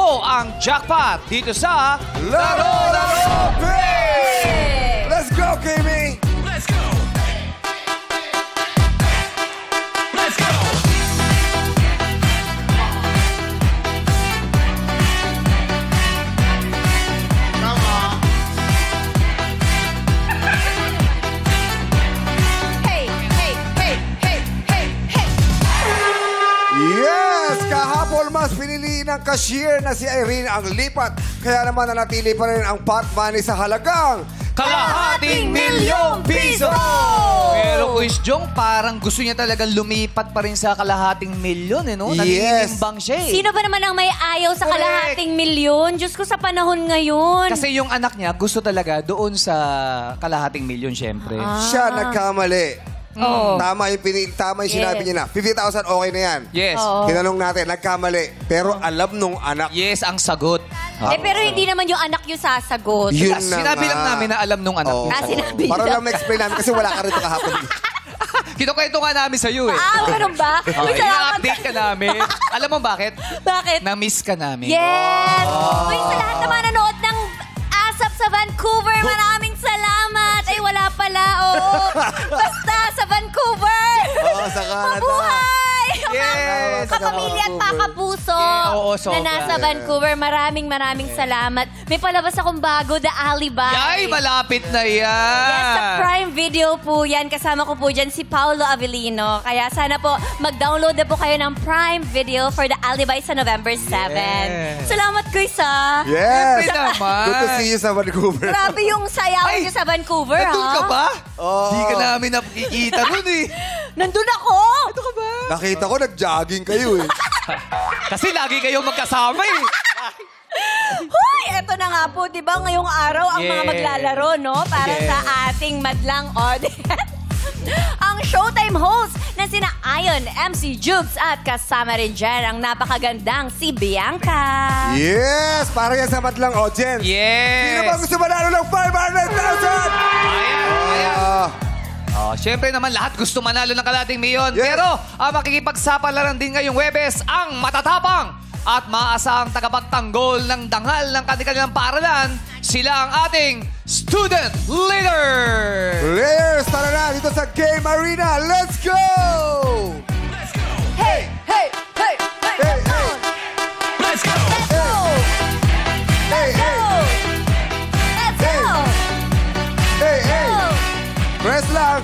Buo ang jackpot dito sa Laro Pay! Let's go, Kimi! Let's go! Let's go! Come on! Hey, hey, hey, hey, hey, hey! Yes! Kahapon mas pinili ng cashier na si Irene ang lipat. Kaya naman nanatili pa rin ang pot money sa halagang kalahating milyong piso! Pero Kuis Jong, parang gusto niya talagang lumipat pa rin sa kalahating milyon, eh, no? Yes. Naninimbang siya, eh. Sino ba naman ang may ayaw sa kalahating milyon? Diyos ko, sa panahon ngayon. Kasi yung anak niya gusto talaga doon sa kalahating milyon, syempre. siya nagkamali. Oo. Tama yung sinabi niya na. 50,000 okay na yan. Yes. Oo. Tinanong natin, nagkamali. Pero alam nung anak. Yes, ang sagot. Pero hindi naman yung anak yung sasagot. Yun na Sinabi lang nga. namin na alam nung anak Oo. niya. Sinabi Para lang. lang ma-explain namin kasi wala ka rito kahapon. Kinukwento nga namin sa'yo, eh. Ganun ba? Okay, Uy, salamat. update ka namin. Alam mo bakit? Bakit? Na-miss ka namin. Yes! Uy, sa lahat na manonood ng ASAP sa Vancouver, maraming salamat. Ay, wala pala, oo. Basta sa Vancouver. Oo, sa Canada. Mabuhay! Yes! Kapamilya at pakapuso Oo, na sobra. nasa Vancouver. Maraming salamat. May palabas akong bago, The Alibi. Yay, malapit na yan. Yes, sa Prime Video po yan. Kasama ko po dyan si Paolo Avellino. Kaya sana po mag-download na po kayo ng Prime Video for The Alibi sa November 7. Yes. Salamat, Chris, ha? Yes! Siyempre naman. Good to see you sa Vancouver. Grabe yung sayaw Ay, niyo sa Vancouver, ha? Nandun ka ba? Oo. Di ka namin nakikita nun, eh. Nandun ako! Ito ka ba? Nakita ko, nag-jogging kayo eh. Kasi lagi kayong magkasama, eh. Hoy! Eto na nga po, di ba, ngayong araw ang mga Yes. maglalaro, no? Para Yes. sa ating madlang audience. Ang Showtime host na sina Ayon, MC Jukes at kasama rin dyan ang napakagandang si Bianca. Yes! Para yan sa madlang audience. Yes. Sino ba gusto manalo ng 500,000? Ayan. Siyempre naman lahat gusto manalo ng kalating milyon. Yes. Pero ang makikipagsapalaran din ngayong Webes ang matatapang at maaasahang tagapagtanggol ng dangal ng kanilang paaralan. Sila ang ating student leader. Players, tara na dito sa Game Arena. Let's go! Hey! Hey! Hey! Hey! Hey, hey. Let's go! Let's go! Hey, Go! hey! Let's go! Hey, hey! Go! Press lang.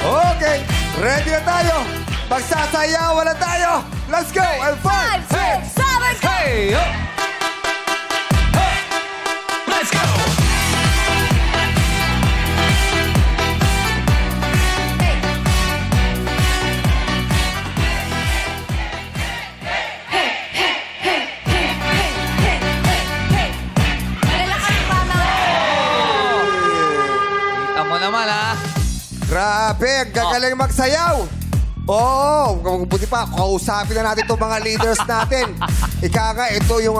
Okay, ready na tayo. Magsasayawan na tayo. Let's go! And 5, 6, 7, go! Hey! Oh. Let's go! Malalakas pa mga... Kita mo naman, ha? Grabe, ang gagaling magsayaw. Oo, buti pa, kausapin na natin itong mga leaders natin. Ika nga, ito yung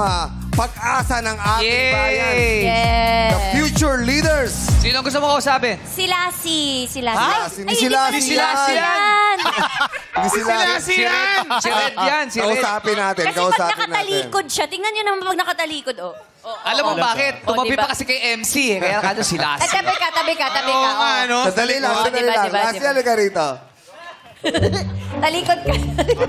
pag-asa ng ating bayan. Yes. The future leaders. Sino gusto mo kausapin? Si Lassie. Si Lassie. Ha? Ay, Hindi si pala Lassie si Lassie yan. yan. Hindi sila. Si Red. Si Red yan. Si Red. Kausapin natin, Kasi pag kausapin natin. nakatalikod siya, tingnan niyo naman pag nakatalikod, oh. Alam mo bakit? Tumabi diba? pa kasi kay MC, eh. Kaya kano si Lassie. Tabi ka. Oo nga, oh. no? Sandali lang, Oh, sandali diba, lang. diba, Lassie, diba? halika rito. Talikod ka.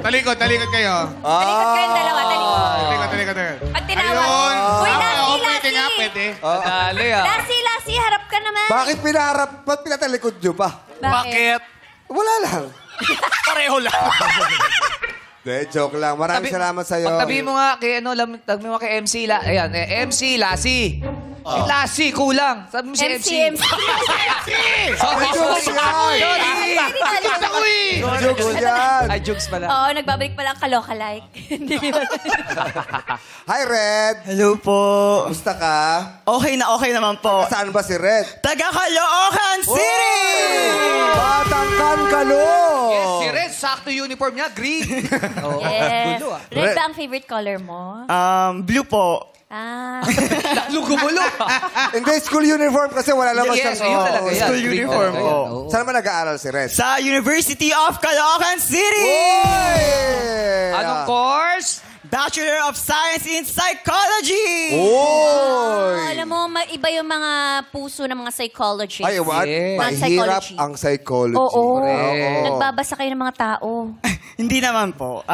Talikod kayo. Talikod kayong dalawa, talikod. Talikod. Pag tinawag. Ayun. Uy, Oo, Lassie, pwede nga, Lassie. pwede. Dali, ah. Lassie, harap ka naman. Bakit pinaharap? Ba't pinatalikod nyo pa? Bakit? Wala lang. Pareho lang. De, joke lang. Maraming salamat sa'yo. Pagtabi mo nga kay, tabi mo kay MC Ayan, MC Lassie. Si Lassie, kulang. Sabi mo si MC. MC. Ay, jokes yan. Jokes yan. Ay, jokes pala. Oo, nagbabalik pa lang kaloka-like. Hindi ba? Hi, Red. Hello po. Kumusta ka? Okay naman po. Saan ba si Red? Taga Caloocan City! Batang Kankalo! Yes, si Red, sakto uniform niya, green. Oh, Yes. gulo, ah. Red ba ang favorite color mo? Blue po. Ah. Lalo gumulo. Hindi, school uniform kasi wala naman Yes, siyang... yun talaga yan. school Green uniform talaga po. yan, oo. Saan naman nag-aaral si Red? Sa University of Caloocan City! Oy! Anong course? Bachelor of Science in Psychology! Oy! Alam mo, iba yung mga puso ng mga psychologists. Ay, what? Yes. Mahirap Psychology. ang psychology. Oo. Correct. Nagbabasa kayo ng mga tao. Hindi naman po.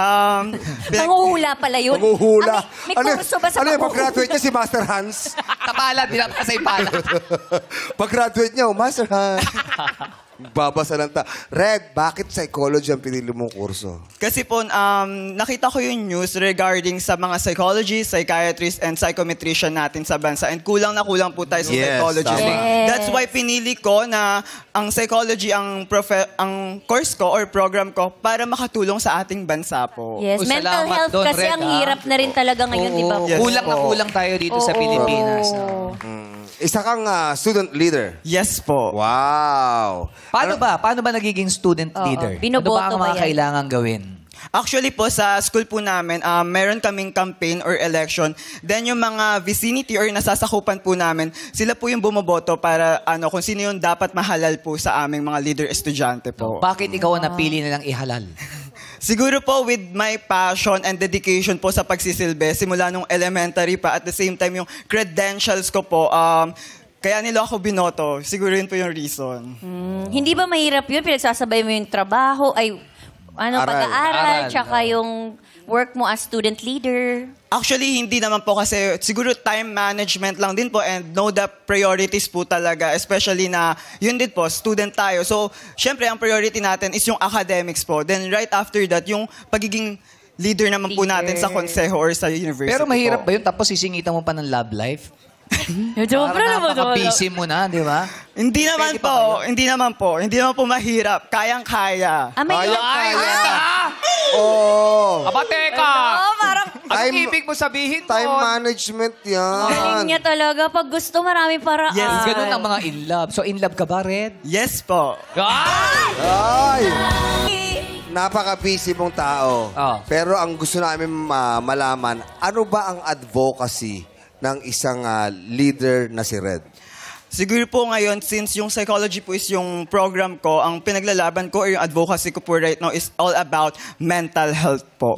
Nanguhula pala yun. Panghuhula. May kurso ba sa ano yung panghuhula? pag-graduate niya si Master Hans? Kapalad, pinapasay palad. Pag-graduate niya, Master Hans. Babasa lang ta. Red, bakit psychology ang pinili mong kurso? Kasi po, nakita ko yung news regarding sa mga psychologists, psychiatrists, and psychometrician natin sa bansa. And kulang na kulang po tayo sa Yes, psychology. tama. Yes. That's why pinili ko na ang psychology ang course ko or program ko para makatulong sa ating bansa po. Yes, Uy, mental salamat health doon, kasi Red, ang ha? hirap na rin talaga ngayon, di ba? Yes. Kulang na po. kulang tayo dito sa Pilipinas. No? Isa kang student leader. Yes po. Wow. Paano ba nagiging student Oo. leader? Binoboto ano ba ang ba mga yan? kailangan gawin? Actually po, sa school po namin, meron kaming campaign or election. Then yung mga vicinity or nasasakupan po namin, sila po yung bumoboto para kung sino yung dapat mahalal po sa aming mga leader estudyante po. Bakit ikaw ang napili nilang ihalal? Siguro po with my passion and dedication po sa pagsisilbi, simula nung elementary pa, at the same time yung credentials ko po, kaya nila ako binoto. Siguro yun po yung reason. Hindi ba mahirap yun? Pinagsasabay mo yung trabaho, Aral. pag-aaral, Aral, tsaka yung work mo as student leader. Actually, hindi naman po kasi siguro time management lang din po and know the priorities po talaga. Especially na yun din po, student tayo. So, syempre, ang priority natin is yung academics po. Then right after that, yung pagiging leader naman po natin sa konseho or sa university. Pero mahirap po. ba yun? Tapos sisingitan mo pa ng love life? Sobra naman. Napaka-busy mo na, di ba? Hindi naman Pwede pa po. Hindi naman po mahirap. Kayang-kaya. May Oh. Aba, teka! Oo, parang Anong Time- ibig mo sabihin Time doon? management yan. galing niya talaga. Pag gusto, marami paraan. Yes, Ganun ang mga in love. So, in love ka ba, Red? Yes po. Ay! Ay! Napaka-busy mong tao. Oh. Pero ang gusto namin malaman, ano ba ang advocacy ng isang leader na si Red? Siguro po ngayon, since yung psychology po is yung program ko, ang pinaglalaban ko or yung advocacy ko po right now is all about mental health po.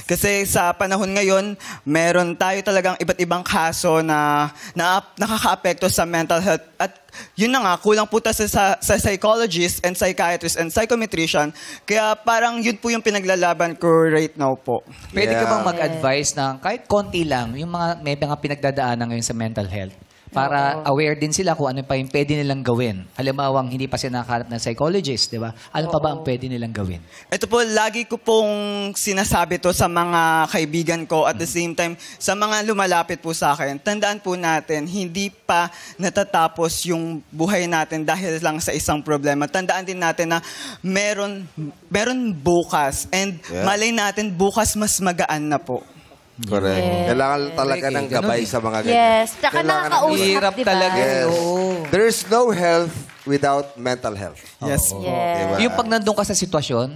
Kasi sa panahon ngayon, meron tayo talagang iba't ibang kaso na nakaka-apekto sa mental health. At yun na nga, kulang po tayo sa psychologists and psychiatrists and psychometrician. Kaya parang yun po yung pinaglalaban ko right now po. Pwede ka Yeah. bang mag-advise ng kahit konti lang, yung may mga pinagdadaanan ngayon sa mental health? Para aware din sila kung ano pa yung pwede nilang gawin. Halimbawa, hindi pa sila nakahanap ng psychologist, di ba? Ano pa ba ang pwede nilang gawin? Ito po, lagi ko pong sinasabi to sa mga kaibigan ko at the same time, sa mga lumalapit po sa akin, tandaan po natin, hindi pa natatapos yung buhay natin dahil lang sa isang problema. Tandaan din natin na meron bukas and Yeah. malay natin bukas mas magaan na po. Correct. Kailangan talaga Correct, ng ganun gabay eh. sa mga ganyan. Yes. Tsaka Kailangan ng- nakakausap, Hirap di ba? talaga. Yes. Oo. There's no health without mental health. Yes. Yes. Diba? Yung pag nandun ka sa sitwasyon,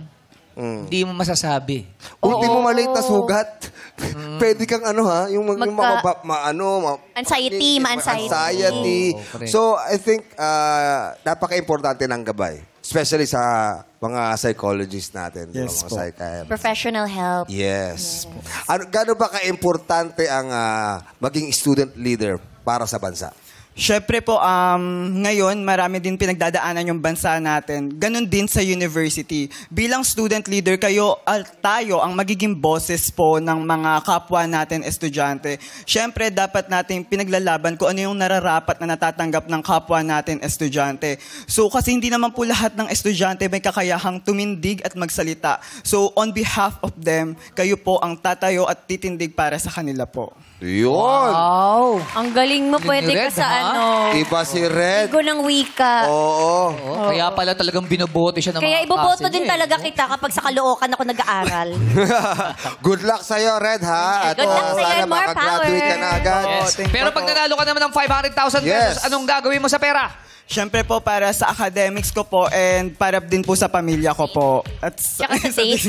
hindi mo masasabi. Ulti mo maliit na sugat. Pwede kang yung Anxiety, anxiety. Oo, correct. So, I think napaka-importante ng gabay. Especially sa mga psychologists natin. di ba? Yes Mga po. psychiatrists. Professional help. Yes. Gaano ba ka-importante ang maging student leader para sa bansa? Syempre po, ngayon, marami din pinagdadaanan yung bansa natin. Ganon din sa university. Bilang student leader, tayo ang magiging boses po ng mga kapwa natin estudyante. Syempre, dapat natin pinaglalaban kung ano yung nararapat na natatanggap ng kapwa natin estudyante. So, kasi hindi naman po lahat ng estudyante may kakayahang tumindig at magsalita. So, on behalf of them, kayo po ang tatayo at titindig para sa kanila po. Yun! Wow! Ang galing mo, Galing pwede ni ka Red, sa ha? Iba si Red. Igo ng wika. Oo. Oh, kaya pala talagang binoboto siya ng Kaya mga iboboto klase din niya, talaga eh. kita kapag sa Caloocan ako nag-aaral. Good luck sa'yo, Red, ha? At Good luck sa'yo sana and more makagraduate ka na power. agad. Yes. thank Pero you pag po. nanalo ka naman ng 500,000 pesos, Yes. anong gagawin mo sa pera? Siyempre po para sa academics ko po and para din po sa pamilya ko po. At Tsaka sa safe.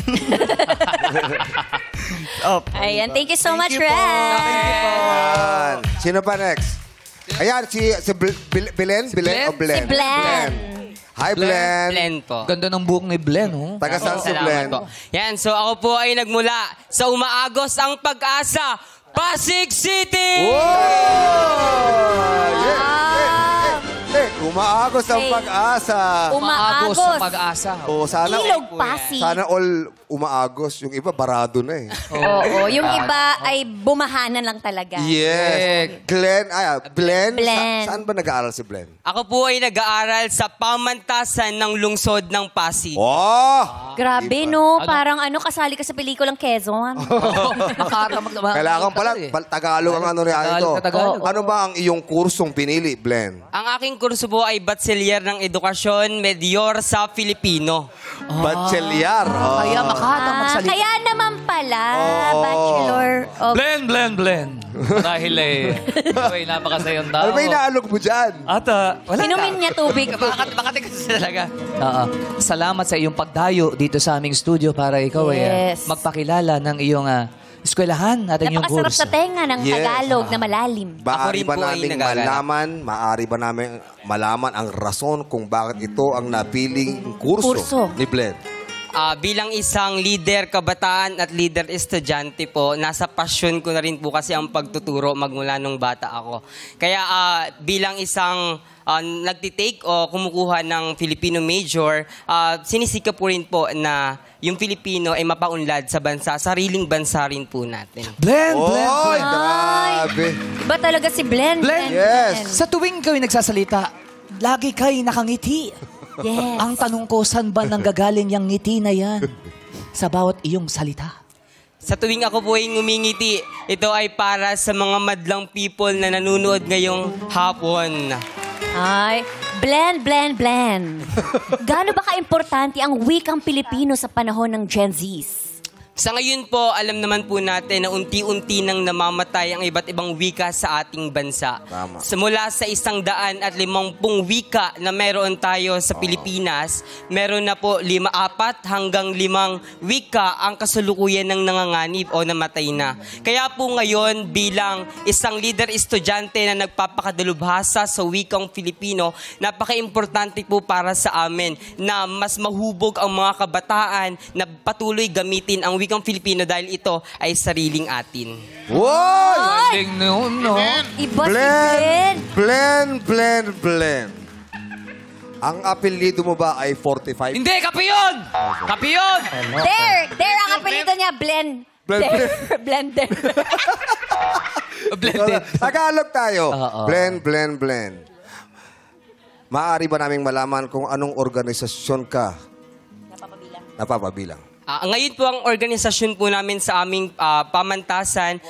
Ayan, thank you so much, you po. Red. Ayan. Sino pa next? Ayan, si Belen? Belen o Belen? Si Blen. Hi, Blen. Blen po. Ganda ng buhok ni Blen, oh. Taga saan si Salamat Blen? po. Yan, so ako po ay nagmula sa Umaagos ang Pag-asa, Pasig City! Umaagos ang Hey. pag-asa. Maagos sa Umaagos. pag-asa. Sana, Ilog Pasig. sana all umaagos. Yung iba, barado na eh. Oo, yung iba ay bumahanan lang talaga. Yes. Blen. Blen. Saan ba nag-aaral si Blen? Ako po ay nag-aaral sa pamantasan ng lungsod ng Pasig. Oh! Grabe, no? Parang kasali ka sa pelikulang Quezon. Kailangan pala, Tagalog ang ano rin ito. Tagalog. Ano ba ang iyong kursong pinili, Blen? Ang aking kurso po ay Bachelor ng Edukasyon Medyor sa Filipino. Bachelor. Oh. Kaya makatang magsalita. Kaya naman pala, Bachelor of... Blen. Dahil ikaw ay napakasayang tao. Ano ba inaalog mo dyan? Ata, wala Inumin niya tubig. Bakit kasi talaga? Salamat sa iyong pagdayo dito sa aming studio para ikaw ay Yes. magpakilala ng iyong eskwelahan at inyong Napakasarap kurso. sa tenga ng Yes. Tagalog na malalim. Maaari rin ba po ay namin nag-aaral. maaari ba namin malaman ang rason kung bakit ito ang napiling kurso, Kurso. ni Blen? Bilang isang leader kabataan at leader estudyante po, nasa passion ko na rin po kasi ang pagtuturo magmula nung bata ako. Kaya bilang isang nagtitake o kumukuha ng Filipino major, sinisikap po rin po na yung Filipino ay mapaunlad sa bansa, sariling bansa rin po natin. Blen. Oy, grabe. Iba talaga si Blen. Blen. Yes. Sa tuwing kayo nagsasalita, lagi kayo nakangiti. Yes. Ang tanong ko, saan ba nanggagaling yung ngiti na yan? Sa bawat iyong salita. Sa tuwing ako po ay ngumingiti, ito ay para sa mga madlang people na nanonood ngayong hapon. Ay, Blen. Gaano ba ka-importante ang wikang Pilipino sa panahon ng Gen Zs? Sa ngayon po, alam naman po natin na unti-unti nang namamatay ang iba't ibang wika sa ating bansa. Tama. Mula sa 150 wika na meron tayo sa Pilipinas, meron na po 4 hanggang 5 wika ang kasulukuyan ng nanganganib o namatay na. Kaya po ngayon, bilang isang leader estudyante na nagpapakadalubhasa sa wikang Filipino, napaka-importante po para sa amin na mas mahubog ang mga kabataan na patuloy gamitin ang wikang Filipino dahil ito ay sariling atin. Woy! Galing noon, no? Iba si Blen. Blen. Ang apelyido mo ba ay 45? Hindi, kapiyon! Kapiyon! There ang apelido niya, Blen. Blender. Blended. Tagalog tayo. Oo. Blen. Maaari ba naming malaman kung anong organisasyon ka napapabilang? Ngayon po ang organisasyon po namin sa aming pamantasan.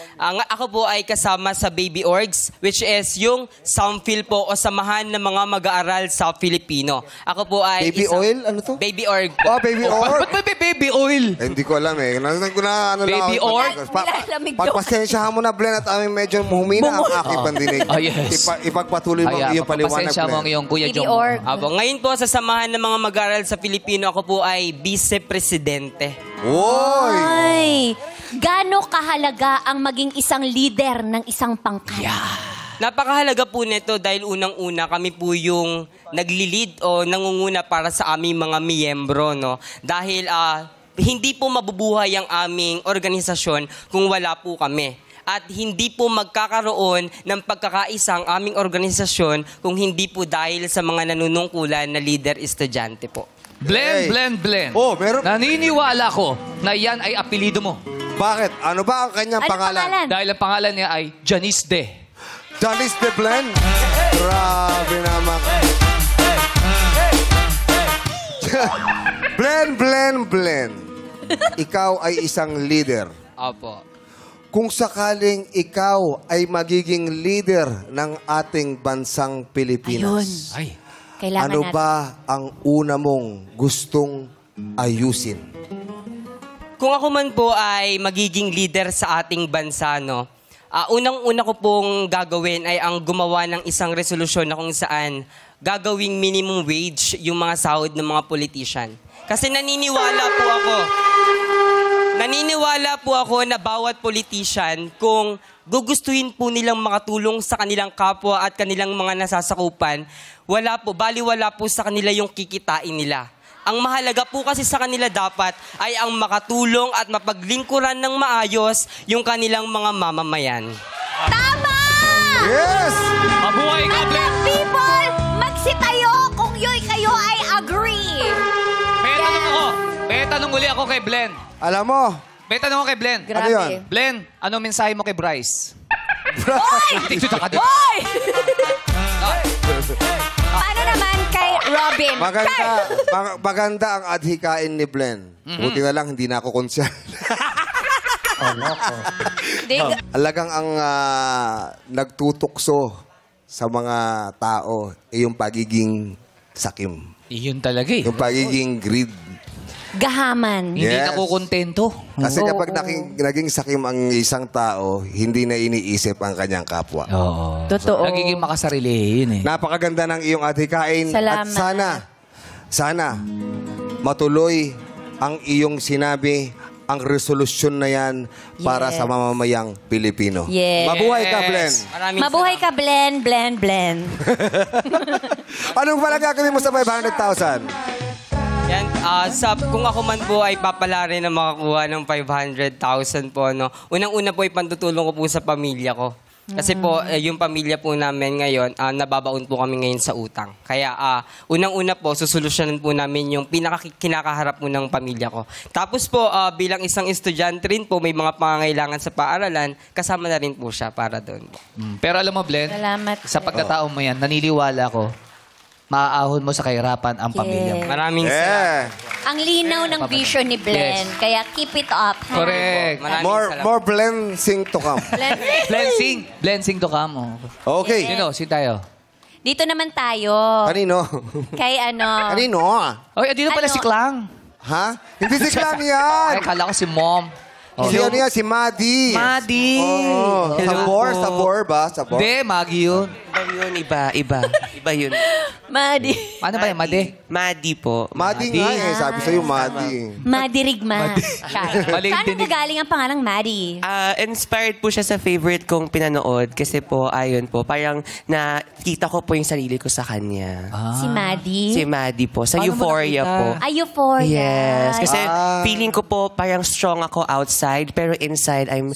Ako po ay kasama sa Baby Orgs, which is yung Samfil po o Samahan ng mga Mag-aaral sa Filipino. Ako po ay... Baby oil? Ano to? Baby Org. Oh, baby oil. Ba't may baby oil? Eh, hindi ko alam eh. Baby org? Nilalamig daw. Pagpasensyahan mo na, Blen, at aming medyo humina ang aking pandinig. Yes. Ipagpatuloy mo ang iyong paliwanag, Pasensya mo ang Blen. iyong Kuya Baby Jong. Org. Ngayon po sa Samahan ng mga Mag-aaral sa Filipino, ako po ay Vice-Presidente. Oy! Ay, gaano kahalaga ang maging isang leader ng isang pangkat? Napakahalaga po nito dahil unang-una kami po yung nagli-lead o nangunguna para sa aming mga miyembro, no? Dahil hindi po mabubuhay ang aming organisasyon kung wala po kami. At hindi po magkakaroon ng pagkakaisa ang aming organisasyon kung hindi po dahil sa mga nanunungkulan na leader estudyante po. Hey. Blen. Oh, meron- Naniniwala ko na yan ay apelido mo. Bakit? Ano ba ang kanyang Ano pangalan? pangalan? Dahil ang pangalan niya ay Janice De. Janice de Blen? Grabe naman. Blen. Ikaw ay isang leader. Opo. Kung sakaling ikaw ay magiging leader ng ating bansang Pilipinas, Ay. Kailangan ano natin. ba ang una mong gustong ayusin? Kung ako man po ay magiging leader sa ating bansa, no, unang-una ko pong gagawin ay ang gumawa ng isang resolusyon na kung saan gagawing minimum wage yung mga sahod ng mga politician. Kasi naniniwala po ako Naniniwala po ako na bawat politician, kung gugustuhin po nilang makatulong sa kanilang kapwa at kanilang mga nasasakupan, baliwala po sa kanila yung kikitain nila. Ang mahalaga po kasi sa kanila dapat ay ang makatulong at mapaglingkuran ng maayos yung kanilang mga mamamayan. Tama! Yes! Mabuhay ka, At Blen! the people, magsitayo kung kayo ay agree. May tanong uli ako kay Blen. Alam mo, May tanong ako kay Blen. Ano yun? Blen, anong mensahe mo kay Bryce? Hoy! Dito ka dito. Hoy! Paano naman kay Robin? maganda ang adhikain ni Blen. Buti na lang, hindi na ako konsyal. Alagang ang nagtutukso sa mga tao ay yung pagiging sakim. Iyon talaga eh. Yung pagiging greed. Gahaman. Hindi Yes. nakukontento. Kasi kapag naging sakim ang isang tao, hindi na iniisip ang kanyang kapwa. Oo. Totoo. Nagiging makasarili yun eh. Napakaganda ng iyong adhikain. Salamat. At sana matuloy ang iyong sinabi, ang resolusyon na yan para Yes. sa mamamayang Pilipino. Yes. Mabuhay ka, Blen. Mabuhay ka, Blen, Blen, Blen. Anong pala gagawin mo sa 500,000? Yan, kung ako man po ay papala rin na makakuha ng 500,000 po, no? Unang-una po ay pantutulong ko po sa pamilya ko. Kasi po, yung pamilya po namin ngayon, nababaon po kami ngayon sa utang. Kaya, unang-una po, susolusyonan po namin yung kinakaharap po ng pamilya ko. Tapos po, bilang isang estudyante rin po, may mga pangangailangan sa paaralan, kasama na rin po siya para doon po. Pero alam mo, Blen, Salamat. sa pagkatao mo yan, naniliwala ko, maaahon mo sa kahirapan ang pamilya mo. Maraming salamat. Ang linaw ng vision ni Blen. Yes. Kaya keep it up. ha? Correct. Maraming salamat. More blessing to come. Blen. Blessing to come. Okay. Sino? Si tayo. Dito naman tayo. Kanino? Kay ano. Kanino? Oy, dito pala Ano? si Klang. Ha? Hindi si Klang yan. Ay, kala ko si Mom. Si ano yan? Si Maddie. Maddie. Oh, sabor ba? Sabor? Hindi, Maggie yun. Iba yun. Madi. Paano ba yung Made? Madi po. Maddie nga eh. Sabi sa'yo, Maddie. Madirigma. Mali yung Saan dinig. nagaling ang pangalang Madi? Inspired po siya sa favorite kong pinanood kasi po, ayun po, parang nakita ko po yung sarili ko sa kanya. Si Madi? Si Madi po. Sa Paano mo Euphoria nakita? po. Ay, Euphoria. Yes. Kasi feeling ko po parang strong ako outside pero inside I'm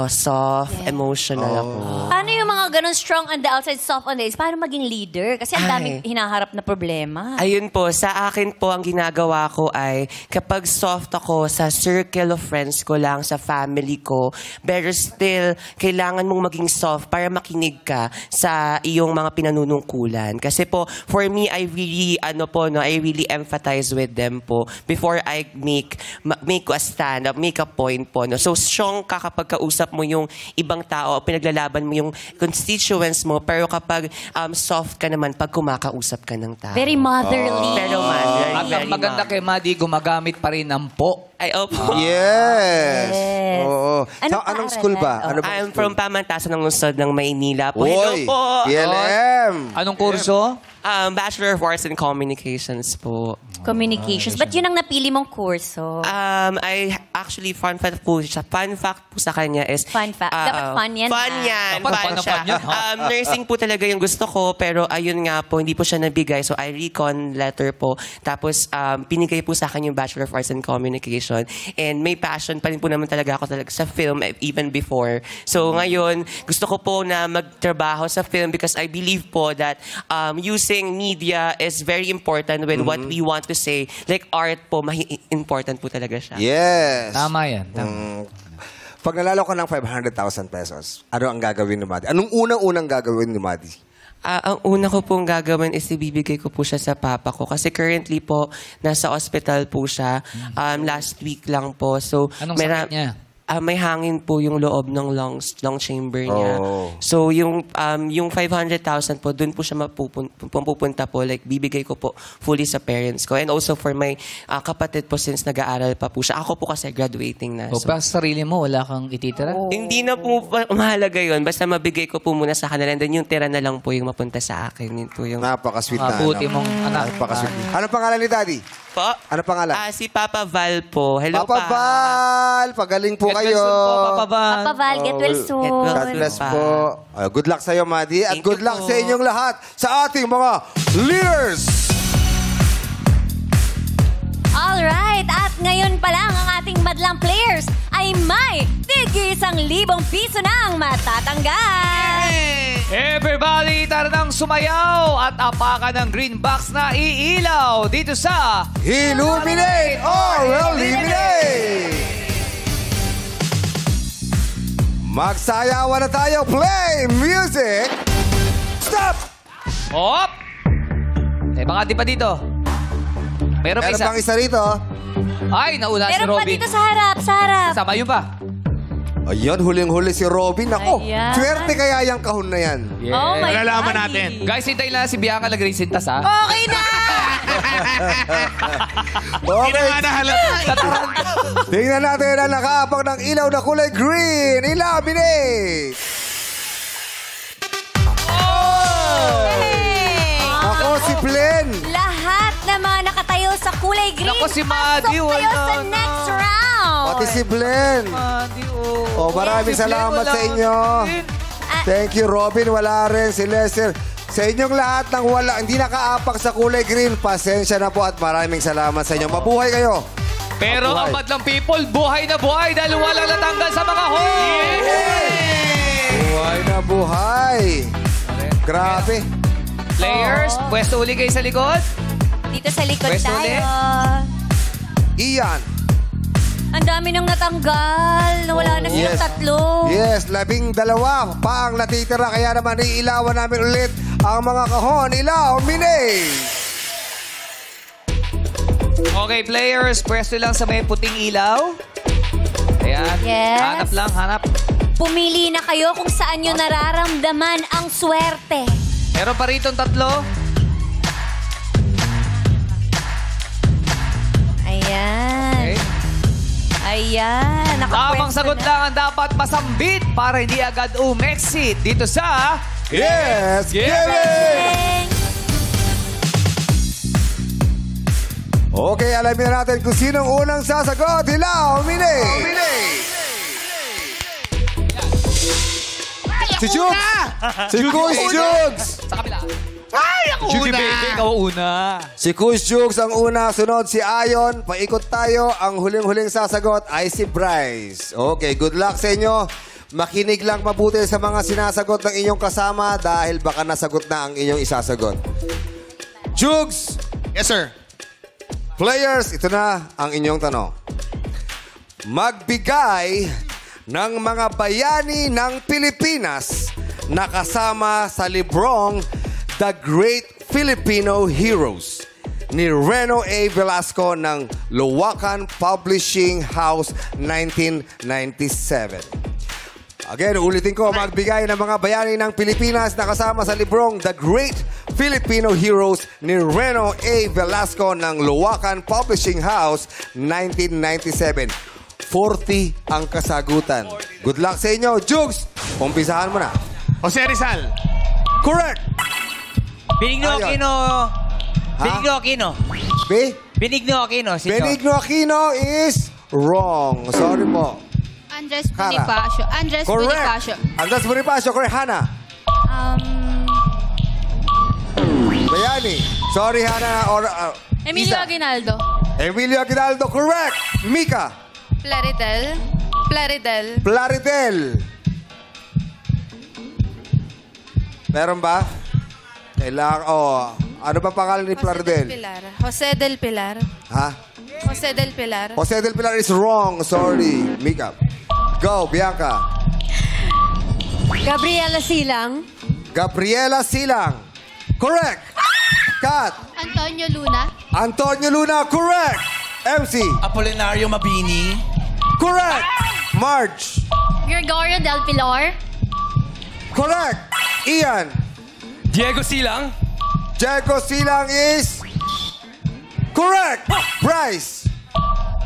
soft, emotional ako. Paano yung mga ganun strong on the outside, soft on the inside? Paano maging leader? Kasi ang daming hinaharap na problema. Ayun po, sa akin po ang ginagawa ko ay kapag soft ako sa circle of friends ko lang, sa family ko, better still, kailangan mong maging soft para makinig ka sa iyong mga pinanunungkulan. Kasi po, for me, I really empathize with them po before I make a stand up, make a point po. No? So, strong ka kapag kausap mo yung ibang tao, pinaglalaban mo yung constituents mo, pero kapag soft ka naman pag kumakausap ka ng tao. Very motherly. Pero man, At ang maganda kay Maddie, gumagamit pa rin ng po. Ay, opo. Yes. Yes. Oo. Anong Anong school ba? paaralan? Ano ba? I'm from Pamantasan ng Lungsod ng Maynila po. Hello Uy, po. PLM. Anong kurso? Bachelor of Arts in Communications po. Communications. Ba't yun ang napili mong kurso? I actually, fun fact po sa kanya is... Fun fact. Dapat fun yan, Fun ha? yan. Dapat Fun fun na siya. fun yan, ha? Nursing po talaga yung gusto ko, pero ayun nga po, hindi po siya nabigay. So, I recon letter po. Tapos, pinigay po sa akin yung Bachelor of Arts in Communication. And may passion pa rin po naman talaga ako sa film, even before. So, ngayon, gusto ko po na magtrabaho sa film because I believe po that using media is very important with what we want to say. Like art po, important po talaga siya. Yes. Tama yan. Tama. Pag nalalo ka ng 500,000 pesos, ano ang gagawin ni Maddie? Anong unang gagawin ni Maddie? Ang una ko pong gagawin is ibibigay ko po siya sa papa ko. Kasi currently po, nasa hospital po siya. Last week lang po. So, Anong sakit niya? may hangin po yung loob ng long chamber niya. Oh. So, yung 500,000 po, dun po siya mapupunta po. Like, bibigay ko po fully sa parents ko. And also for my kapatid po since nag-aaral pa po siya. Ako po kasi graduating na. O, So, pa sa sarili mo, wala kang ititira? hindi na po mahalaga yun. Basta mabigay ko po muna sa kanila. And then yung tira na lang po yung mapunta sa akin. Yun po yung... Napaka-sweet na. Mabuti mong anak. Napaka-sweet. Anong pangalan ni Daddy? Po? Ano pangalan? Si Papa Val po. Hello, Papa Pa. Val! Pagaling po Get kayo. well soon po, Papa Van. Papa Val, get well soon. Get well God bless Pa. po. Good luck sa'yo, Madi. At Thank good you luck po. sa inyong lahat sa ating mga leaders. Alright, at ngayon pa lang ang ating madlang players ay may tig-1,000 piso nang matatanggap. Everybody, tara nang sumayaw at apakan ng green box na iilaw dito sa... Illuminate or eliminate! Magsayawan na tayo. Play music. Stop! Hop! Eh, baka di pa dito. Meron pa Meron isa. pang isa rito. Ay, naula si Meron pa Robin. dito sa harap, sa harap. Sama yun pa. Ayun, huling-huli si Robin. Ako, Ayan. swerte kaya yung kahon na yan. Oh my Malalaman God. natin. Guys, hintayin lang si Bianca Lagrisintas, ha? Okay na! Hindi na Okay, nga nahalata. tingnan natin ang nakaapag ng ilaw na kulay green. Illuminate! Hey! Ako si Plen. Lahat na mga nakatayo sa kulay green, Naku, si Madi, pasok kayo wala sa na. next round. Pati si Blen. Oh, maraming salamat sa inyo. Thank you, Robin. Wala rin si Lester. Sa inyong lahat ng wala, hindi nakaapak sa kulay green, pasensya na po at maraming salamat sa inyo. Mabuhay kayo. Pero ang madlang people, buhay na buhay dahil walang natanggal sa mga host! Buhay na buhay. Grabe. Players, pwesto uli kayo sa likod. Dito sa likod Pwesto tayo. ulit. Ian. Ang dami nang natanggal. Wala na silang Yes. tatlo. Yes, 12 pa ang natitira. Kaya naman iilawan namin ulit ang mga kahon. Ilaw, Minay. Okay, players, pwesto lang sa may puting ilaw. Ayan. Yes. Hanap lang, hanap. Pumili na kayo kung saan nyo nararamdaman ang swerte. Meron pa rito tatlo. Ayan. Okay. Ayan. Tamang Nakapwesto sagot na. lang ang dapat masambit para hindi agad umexit dito sa... Yes, give it! Thanks. Okay, alamin na natin kung sinong unang sasagot. Ilaw, Minay. Si Jugs. Si Kuis Jugs. Sa kabila. Ay, ako Judy una. Baby, ikaw una. Si Kuis Jugs ang una. Sunod si Ayon. Paikot tayo. Ang huling-huling sasagot ay si Bryce. Okay, good luck sa inyo. Makinig lang mabuti sa mga sinasagot ng inyong kasama dahil baka nasagot na ang inyong isasagot. Jugs, Yes, sir. players, ito na ang inyong tanong. Magbigay ng mga bayani ng Pilipinas na kasama sa librong The Great Filipino Heroes ni Reno A. Velasco ng Luwakan Publishing House 1997. Again, ulitin ko, magbigay ng mga bayani ng Pilipinas na kasama sa librong The Great Filipino Heroes ni Reno A. Velasco ng Luwakan Publishing House 1997. 40 ang kasagutan. Good luck sa inyo. Jugs, umpisahan mo na. Jose Rizal. Correct! Benigno Ayun. Aquino. Ha? Benigno Aquino. B? Benigno Aquino. Sino? Benigno Aquino is wrong. Sorry po. Andres Hana. Bonifacio. Andres Correct. Bonifacio. Andres Bonifacio. Correct. Hana. Bayani. Sorry, Hana. Or, Emilio Isa. Aguinaldo. Emilio Aguinaldo. Correct. Mika. Plaridel. Plaridel. Plaridel. Meron ba? Kailangan, ano ba pangalan ni Jose del Plaridel? Pilar. Jose del Pilar. Ha? Jose del Pilar. Jose del Pilar is wrong. Sorry. Mika. Go, Bianca. Gabriela Silang. Gabriela Silang. Correct. Kat. Antonio Luna. Antonio Luna. Correct. MC. Apolinario Mabini. Correct. Marge. Gregorio Del Pilar. Correct. Ian. Diego Silang. Diego Silang is correct. Bryce.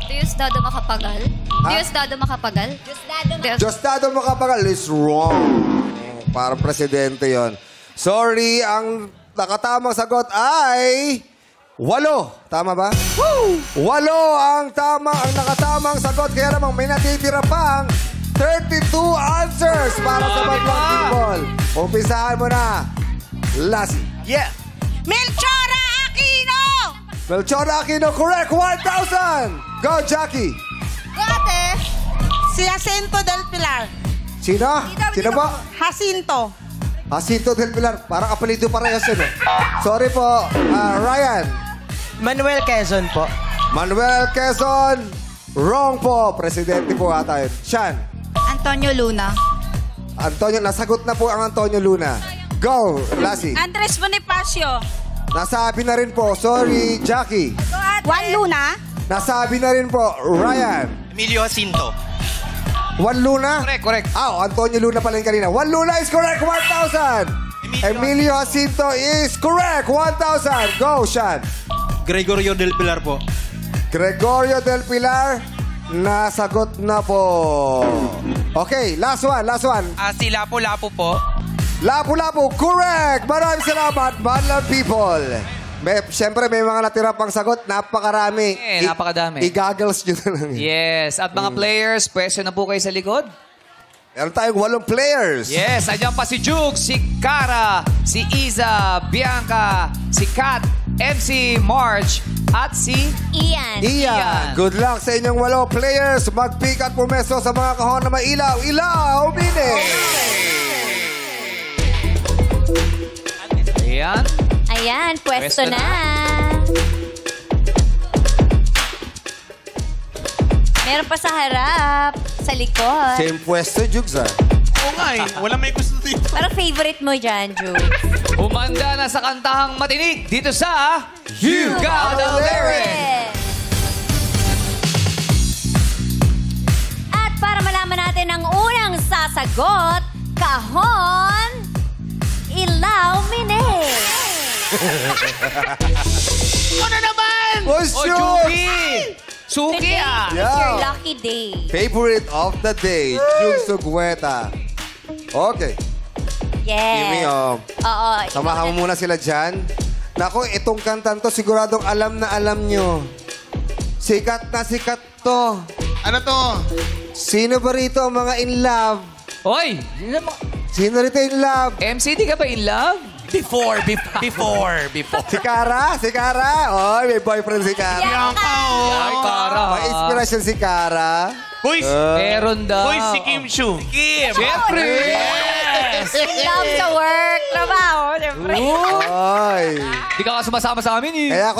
Diosdado Macapagal. Diosdado Macapagal. Diosdado Macapagal is wrong. Parang presidente yon. Sorry, ang nakatamang sagot ay 8. Tama ba? 8 ang nakatamang sagot. Kaya namang may natitira pang 32 answers para sa Madlang People. Umpisahan mo na. Lassie. Yeah. Melchora Aquino! Melchora Aquino, correct. 1,000. Go, Jackie. Ate, si Jacinto del Pilar. Sino? Sino po? Jacinto. Jacinto del Pilar. Parang apelido parehas yun eh. Sorry po. Ryan. Manuel Quezon po. Manuel Quezon. Wrong po. Presidente po ata yun. Sean. Antonio Luna. Antonio. Nasagot na po ang Antonio Luna. Go, Lassie. Andres Bonifacio. Nasabi na rin po. Sorry, Jackie. Juan Luna. Nasabi na rin po. Ryan. Emilio Jacinto. Juan Luna? Correct. Antonio Luna pala yung kanina. Juan Luna is correct. 1,000. Emilio Jacinto is correct. 1,000. Go, Sean. Gregorio Del Pilar po. Gregorio Del Pilar. Nasagot na po. Okay, last one. Si Lapu-Lapu po. Lapu-Lapu, correct! Maraming salamat, Madlang People. Siyempre, may mga natira pang sagot. Napakarami. Napakadami. I-goggles nyo na lang. Yes. At mga players, pwesto na po kayo sa likod. Meron tayong 8 players. Yes. Andiyan pa si Juke, si Cara, si Iza, Bianca, si Kat, MC, Marge, at si Ian. Ian. Good luck sa inyong 8 players. Mag-pick at pumesto sa mga kahon na may ilaw. Ilaw, mini! Ayan. Ayan, pwesto Pwesto na. Meron pa sa harap, sa likod. Same pwesto, Jugs, ah. Oo nga eh. Wala may gusto dito. Parang favorite mo dyan, Ju. Umanda na sa kantahang matinig dito sa You Got the Lyrics! At para malaman natin ang unang sasagot, kahon, ilaw, mine. Ano naman? Oh, Oh, shoot! Suki! Suki ah! It's your lucky day. Favorite of the day, Jugs Sugueta. Okay. Yes. Kimi, Oo. samahan mo muna sila dyan. Naku, itong kantan to, siguradong alam na alam nyo. Sikat na sikat to. Ano to? Sino ba rito ang mga in love? Hoy! Sino rito in love? MC, di ka ba in love? Before. Si Cara? Si Cara? Oy, may boyfriend si Cara. Bianca, oh. Ay, Cara. May inspirasyon si Cara. Boys, Meron daw. boys, si Kim Chu. Kim. Siyempre! In love sa work, trabaho, siyempre. Oy. Di ka nga sumasama sa amin eh. Kaya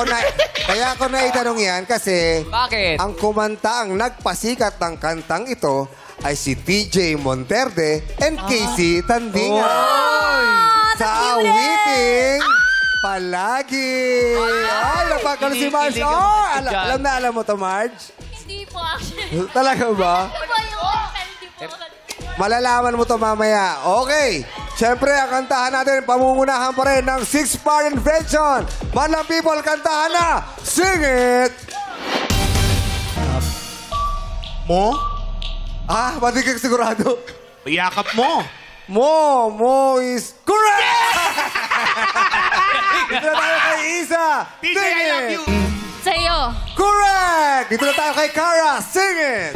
ko na itanong yan kasi Bakit? ang kumanta ang nagpasikat ng kantang ito ay si TJ Monterde and Casey Tandinga. Sa awiting Palagi. Ay, napagkano si Marge. Oh, alam na alam mo to, Marge? Hindi po actually. Talaga ba? Ano ba yun? Hindi po. Malalaman mo to mamaya. Okay. Siyempre, ang kantahan natin, pamungunahan pa rin ng 6-part invention. Madlang People, kantahan na. Sing it! Mo? Ah, pati ka sigurado. Yakap mo. Mo is correct! Dito na tayo kay Isa. PJ, Sing I love it! you. Sa'yo. Correct! Dito na tayo kay Cara. Sing it!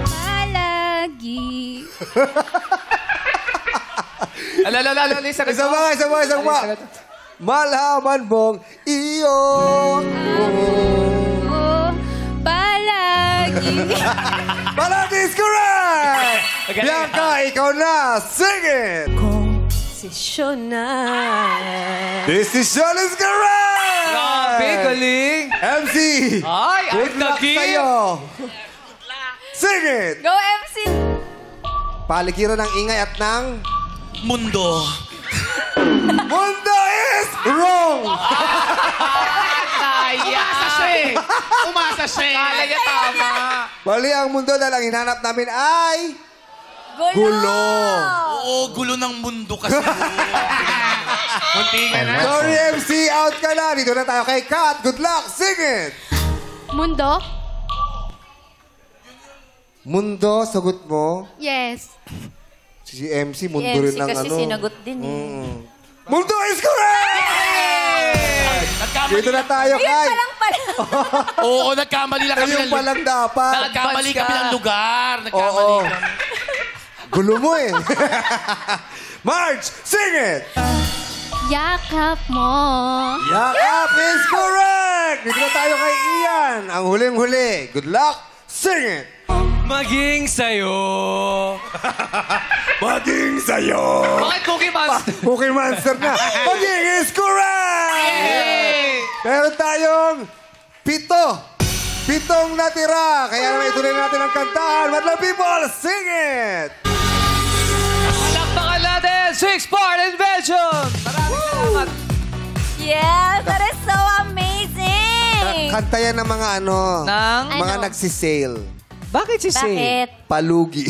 Palagi. Isa pa. Malaman mong iyong Oh, palagi. Palagi is correct! Bianca, ikaw na. Sing it! Desisyon na. Decision is correct! Grabe, galing! MC! Ay, Good ang luck galing! sa'yo! Sing it! Go, MC! Paligiran ng ingay at ng... Mundo. Mundo is wrong! Kaya! Umasa siya. Kala niya tama. Mali ang mundo dahil ang hinanap namin ay... Gulo. Oo, gulo ng mundo kasi. Kunti ka na. Sorry, MC, out ka na. Dito na tayo kay Kat. Good luck. Sing it. Mundo? Mundo, sagot mo. Yes. Si MC, mundo MC rin ang kasi ano. sinagot din eh. Mundo is correct! Dito na tayo Ayun kay... pa lang pala. Oo, nagkamali lang kami. Ayun pa lang dapat. Nagkamali kami ng lugar. Nagkamali Oo. kami. Gulo mo eh. Marge, sing it! Yakap mo. Yakap is correct! Dito na tayo kay Ian. Ang huling-huli. Good luck. Sing it! Maging sa'yo. Maging sa'yo! Bakit Cookie Monster? Cookie Monster na. Maging is correct! Meron tayong 7. 7 natira. Kaya naman ituloy natin ang kantahan. Madlang people, sing it! Palakpakan natin, 6-part invention! Maraming salamat. Yes, that is so amazing. Kanta yan ng mga ano, Nang? mga Ano? nagsisale. Bakit si Say? Bakit? Palugi.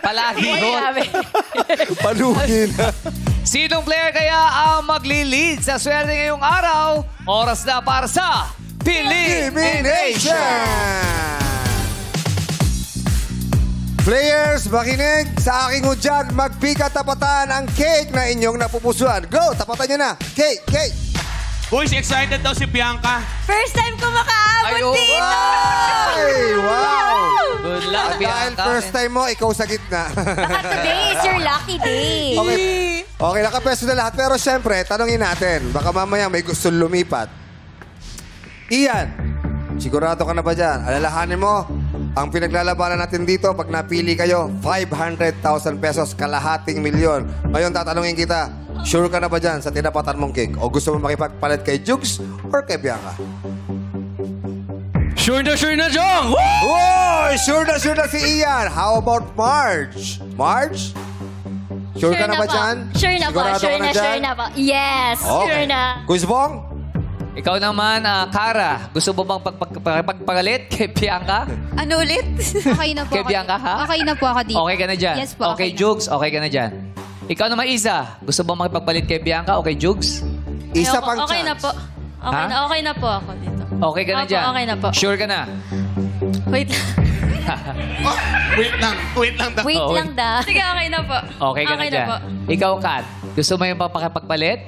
Palagi yun. Palugi na. Sinong player kaya ang magli-lead sa swerte ngayong araw? Oras na para sa Elimination! Players, makinig sa aking hudyan. Magpika tapatan ang cake na inyong napupusuan. Go! Tapatan nyo na. Cake! Cake! Boys, excited daw si Bianca. First time ko makaabot dito. Ay! Wow! Good luck, Dahil Bianca. first time mo, ikaw sa gitna. Baka today is your lucky day. Okay, nakapeso na lahat. Pero syempre, tanongin natin. Baka mamaya may gusto lumipat. Ian, sigurado ka na ba dyan? Alalahanin mo, ang pinaglalabanan natin dito, pag napili kayo, 500,000 pesos, kalahating milyon. Ngayon, tatanungin kita, sure ka na ba dyan sa tinapatan mong cake? O gusto mo makipagpalit kay Jukes or kay Bianca? Sure na, Jong! Whoa! Sure na si Ian. How about Marge? Marge? Sure ka na ba po. dyan? Sure na po. Sigurado ka dyan? Sure na po. Yes. Sure Okay. na. Guzbong? Ikaw naman, Kara, gusto mo bang pagpagalit kay Bianca? Ano ulit? Okay na po. Kay ako Bianca, dito. ha? Okay na po ako dito. Okay ka na dyan? Yes po. Okay, na. Jugs, okay ka na dyan. Ikaw naman, Isa, gusto bang makipagpalit kay Bianca o kay Jugs? Isa pang Okay chance. na po. Okay na po ako dito. Okay ka na Opo, dyan? okay na po. Sure ka na? Wait lang. Wait lang daw. Wait Oh, lang da. Sige, okay na po. Okay ka na dyan? po. Ikaw, Kat, gusto mo yung papakipagpalit?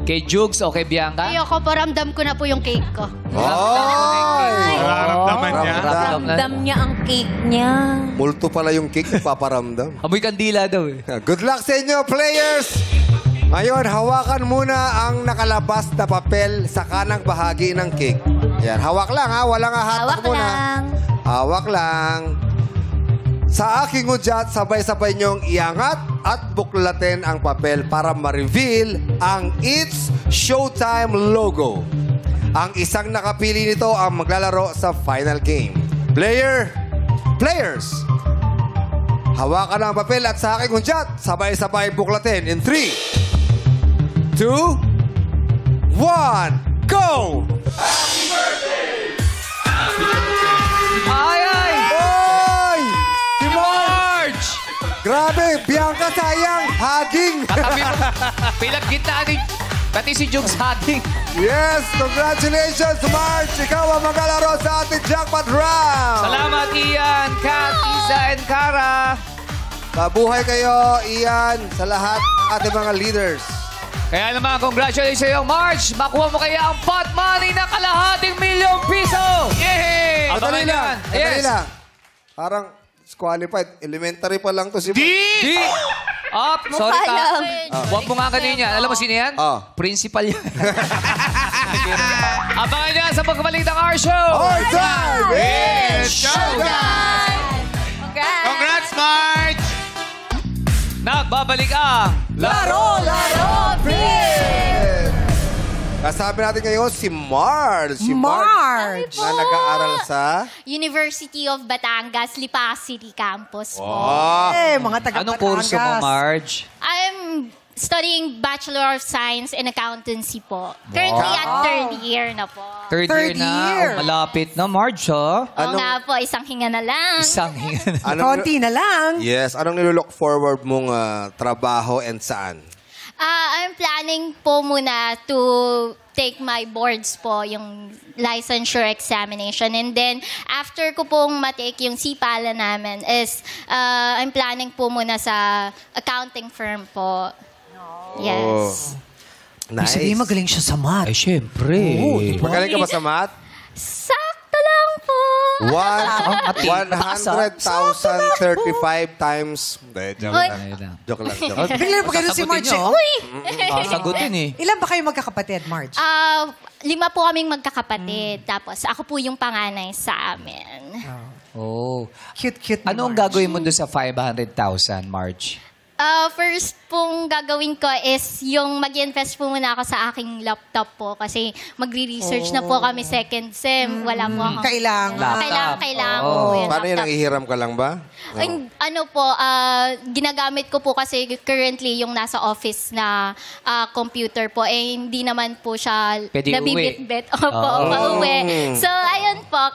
Kay Jugs o kay Bianca? Ayoko po, ramdam ko na po yung cake ko. Ay! Nararamdaman niya. Ramdam niya ang cake niya. Multo pala yung cake, paparamdam. Amoy kandila daw eh. Good luck sa inyo, players! Ngayon, hawakan muna ang nakalabas na papel sa kanang bahagi ng cake. Yan, hawak lang ha, walang hahatak Hawak muna. lang. Hawak lang. Sa aking hudyat, sabay-sabay niyong iangat at buklatin ang papel para ma-reveal ang It's Showtime logo. Ang isang nakapili nito ang maglalaro sa final game. Players, hawakan ang papel at sa aking hudyat, sabay-sabay buklatin in 3, 2, 1, go! Ay, ay! Oy! Si Marge! Grabe, Bianca sayang, haging! Katabi mo, pinag-gitaan ni... Pati si Jugs haging. Yes, congratulations, Marge! Ikaw ang maglalaro sa ating jackpot round! Salamat, Ian, Kat, Isa, and Kara. Mabuhay kayo, Ian, sa lahat ng ating mga leaders. Kaya naman, congratulations sa iyo, Marge. Makuha mo kaya ang pot money na kalahating milyong piso. Yay! Madali lang, madali Yes. lang. Parang disqualified. Elementary pa lang to si Marge. Di! Up! Sorry, Mukha lang. Huwag mo nga ganun yan. Alam mo sino yan? Principal yan. Abangan niya sa pagbalik ng our show. Our time is Showtime! Congrats, Marge! Nagbabalik ang... Laro Pin! Kasama natin ngayon si Marge. Si Marge na nag-aaral sa... University of Batangas, Lipa City Campus po. Oh. Mga taga Anong kurso mo, Marge? I'm studying Bachelor of Science in Accountancy po. Currently at third year na po. Third year na. Malapit na, Marge, ha? Oo nga po, isang hinga na lang. Isang hinga. Konti na lang. Yes. Anong nilook forward mong trabaho and saan? I'm planning po muna to take my boards po, yung licensure examination. And then, after ko pong matake yung CPALA namin is, I'm planning po muna sa accounting firm po. Yes. Nice. Sabihin, magaling siya sa math. Ay, syempre. Magaling ka ba sa math? Sakto lang po. 100,035 times... Joke Uy. lang. Joke lang. Bigla pa ganun si Marge. Oh. Uy! Sagutin eh. Ilan ba kayo magkakapatid, Marge? 5 po kaming magkakapatid. Tapos, ako po yung panganay sa amin. Oh. Cute ni Ano ang Marge. gagawin mo doon sa 500,000, Marge? First pong gagawin ko is yung mag-invest po muna ako sa aking laptop po kasi magre-research na po kami second sem. Wala po ako. Kailangan. Kailangan ko po yung Paano yun? laptop. Nanghihiram ka lang ba? Ay, ano po, ginagamit ko po kasi currently yung nasa office na computer po, eh hindi naman po siya Pwede nabibit-bit. Opo, pauwi. So, ayun po,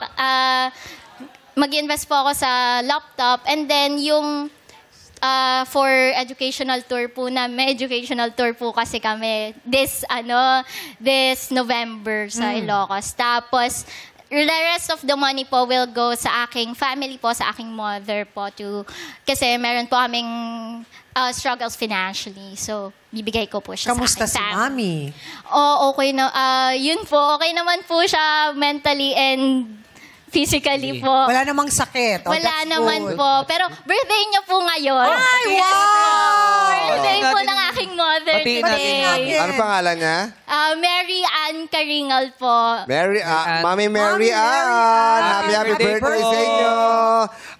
mag-invest po ako sa laptop and then yung for educational tour po na may educational tour po kasi kami this November sa Ilocos. Tapos the rest of the money po will go sa aking family po, sa aking mother po kasi meron po kaming struggles financially. So bibigay ko po siya Kamusta sa si aking Mami? Okay na. Yun po, okay naman po siya mentally and physically po. Wala namang sakit. Oh, Wala that's naman good. po. Pero birthday niya po ngayon. Ay, wow! Birthday po ng aking mother Batiin today. Ano pangalan niya? Mary Ann Karingal po. Mami Mary Ann. Happy birthday sa inyo.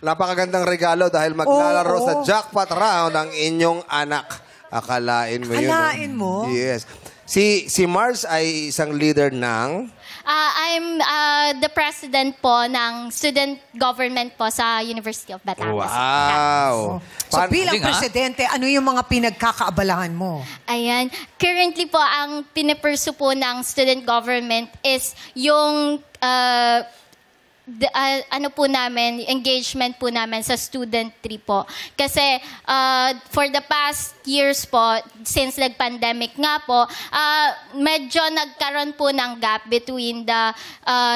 Napakagandang regalo dahil maglalaro sa jackpot round ang inyong anak. Akalain mo yun. Akalain mo? Yes. Si Mars ay isang leader ng... I'm the president po ng student government po sa University of Batangas. Wow. So bilang Galing, presidente, ano yung mga pinagkakaabalahan mo? Ayan. Currently po, ang pinipursu po ng student government is yung ano po namin, engagement po namin sa student trip po. Kasi for the past years po, since nag-pandemic nga po, medyo nagkaroon po ng gap between the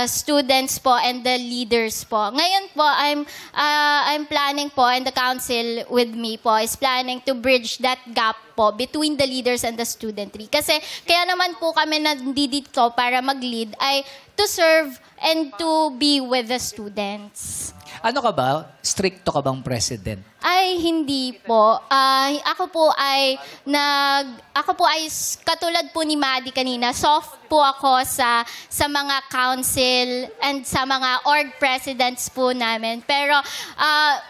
students po and the leaders po. Ngayon po, I'm planning po, and the council with me po is planning to bridge that gap po between the leaders and the student tree. Kasi kaya naman po kami nandito para mag-lead ay to serve and to be with the students. Ano ka ba? Stricto ka bang president? Ay, hindi po. Ako po ay katulad po ni Maddie kanina, soft po ako sa mga council and sa mga org presidents po namin. Pero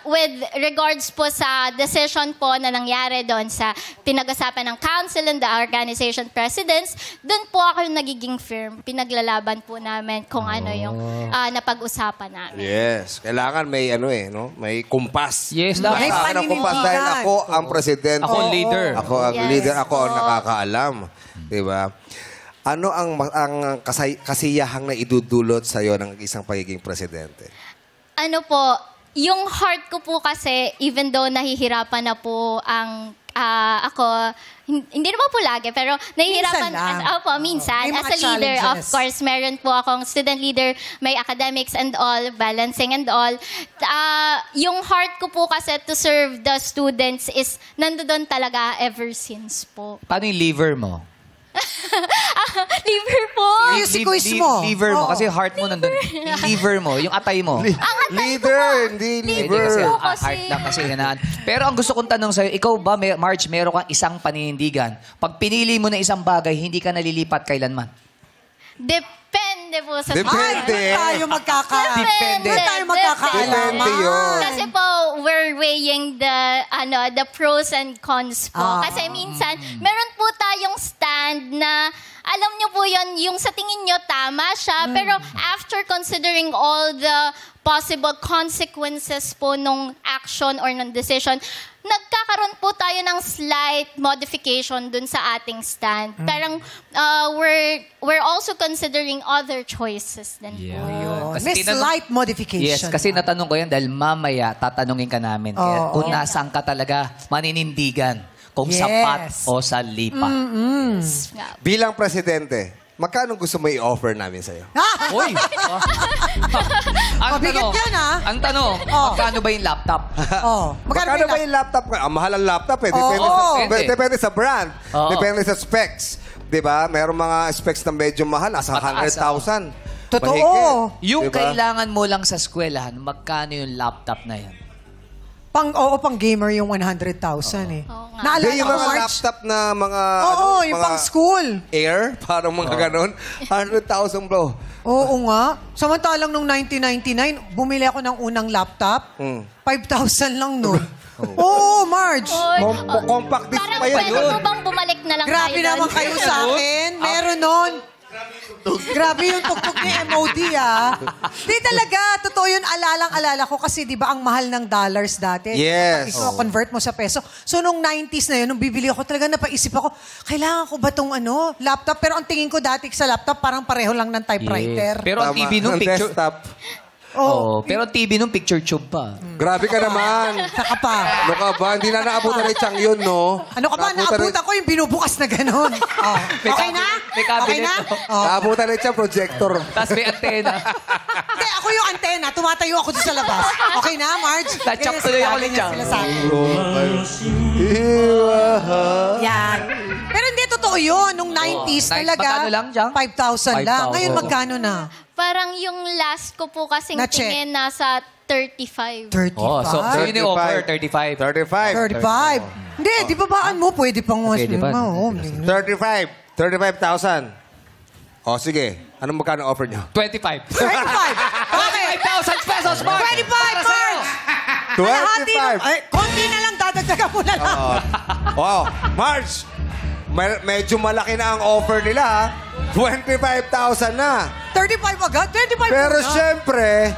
with regards po sa decision po na nangyari doon sa pinag-usapan ng council and the organization presidents, doon po ako nagiging firm. Pinaglalaban po namin kung ano yung napag-usapan namin. Yes. Kailangan may may kumpas. Yes, May Basta ng kumpas dahil paninindigan. ako ang presidente. Ako ang leader. Ako ang Yes. leader. Ako ang nakakaalam. Diba? Ano ang kasiyahang na idudulot sa'yo ng isang pagiging presidente? Ano po, yung heart ko po kasi, even though nahihirapan na po ang ako, hindi naman po lagi, pero nahihirapan. Minsan lang. Minsan. May mga As a leader, of challenges. course, meron po akong student leader, may academics and all, balancing and all. Yung heart ko po kasi to serve the students is nandoon talaga ever since po. Paano yung liver mo? Liver po! Yung si quiz mo. Liver mo. Oo. Kasi heart mo nandun. Yung liver mo. Yung atay mo. Leader, hindi Hindi liver. kasi po heart kasi. lang kasi ganaan. Pero ang gusto kong tanong sa'yo, ikaw ba, Marge, meron kang isang paninindigan? Pag pinili mo na isang bagay, hindi ka nalilipat kailanman? Depende po sa Depende. Doon tayo Depende. Doon tayo magkakaalaman. Depende yun. Kasi po, we're weighing the pros and cons po. Kasi minsan, meron po tayong stand na, alam nyo po yun, yung sa tingin nyo tama siya, pero after considering all the possible consequences po nung action or nung decision, nagkakaroon po tayo ng slight modification dun sa ating stand. Parang we're also considering other choices din po. Kasi May tinanong- slight modification. Yes, kasi natanong ko yan dahil mamaya tatanungin ka namin. Kaya kung nasaan ka talaga maninindigan. Kung Yes. sapat o sa lipa. Bilang presidente, magkano gusto mo i-offer namin sa'yo? Uy! Ang Mabigat tanong, yan, ah. Ang tanong, magkano ba yung laptop? Magkano ba yung laptop? Ang mahal ang laptop eh. Depende, Oo. depende sa brand. Oo. Depende sa specs. Diba? Merong mga specs na medyo mahal. Nasa Mataas, 100,000. Totoo. Mahigit. Yung Diba? kailangan mo lang sa eskwelahan, magkano yung laptop na yan? Pang gamer yung 100,000 eh. Oo nga. Naalala Hindi, yung ko, mga March. laptop na mga... Oo, yung mga pang school. Air, parang mga ganon. 100,000 bro. Oo nga. Samantalang nung 1999, bumili ako ng unang laptop. 5,000 lang nun. Oo, Marge. Compact disc Parang pa yan. pwede mo bang bumalik na lang Grabe tayo naman doon? kayo sa akin. Meron nun. Grabe yung tugtog ni MOD, ah. Di talaga, totoo yun, alalang-alala ko kasi di ba ang mahal ng dollars dati? Yes. Convert mo sa peso. So nung 90s na yun, nung bibili ako talaga, napaisip ako, kailangan ko ba tong laptop? Pero ang tingin ko dati sa laptop, parang pareho lang ng typewriter. Pero ang Tama. TV nung Ng picture... desktop. Oh, pero ang TV nung picture tube pa. Grabe ka naman. Saka pa. Ano ka ba? Hindi na naabutan ni Chang yun, no? Ano ka ba? Naabutan ko yung binubukas na gano'n. Oh. Okay na? May cabinet, Okay na? no? Oh. Naabutan ni Chang projector. Tapos may antena. Hindi, ako yung antena. Tumatayo ako doon sa labas. Okay na, Marge? Na-chop Ganyan tuloy ako sila, ni Chang. ganyan sila sa akin. Iwaha. Yan. Pero hindi totoo yun. Nung 90s talaga, magkano lang, Chang? 5,000 lang. 5,000. Ngayon, magkano na? Parang yung last ko po kasing Na-check. tingin nasa 35. 35? Oh, so yun yung offer, 35. 35. 35. Hindi, di ba baan mo? Pwede pang mas. Pwede pa. Oo. 35. 35,000. O, sige. Anong magkano offer nyo? 25. 25. Okay. 5,000 pesos, Mark! 25, Marge! Kalahati na. Ay, konti na lang, dadagdagan mo na lang. Wow. Marge, medyo malaki na ang offer nila, ha? 25,000 na. 35 agad? 25 Pero na. syempre,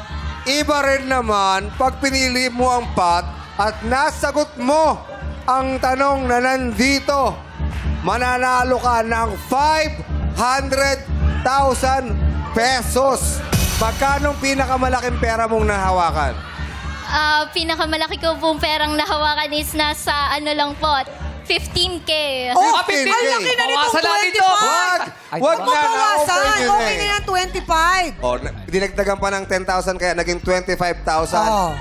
iba rin naman pag pinili mo ang pot at nasagot mo ang tanong na nandito. Mananalo ka ng 500,000 pesos. Magkano pinakamalaking pera mong nahawakan? Pinakamalaki ko pong perang nahawakan is nasa lang po, 15K. Oh, Ah, 15K. ang laki na nitong Bawasan natin 25. to. Wag! Wag na, Mabawasan. na-offer nyo na Okay eh. na yan, 25. Oh, dinagdagan pa ng 10,000 kaya naging 25,000. Oh.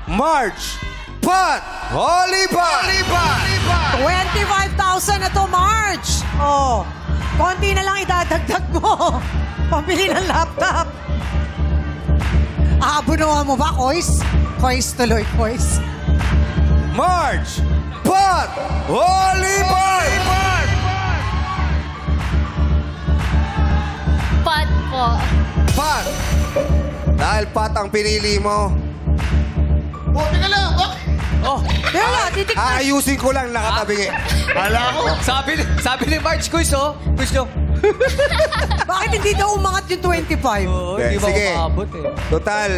March! Pot! Holy pot! 25,000 na to, Marge. Oh. Konti na lang idadagdag mo. Pambili ng laptop. Aabunuhan mo ba, Kois? Kois tuloy, Kois. March! Pot! Holy pot! Pot po. Pot! Dahil pot ang pinili mo, Kaya titikman. aayusin ko lang nakatabingi. Sabi ni March, quiz, oh. Quiz nyo. Bakit hindi daw umangat yung 25? Hindi ba Sige. umabot eh. Total,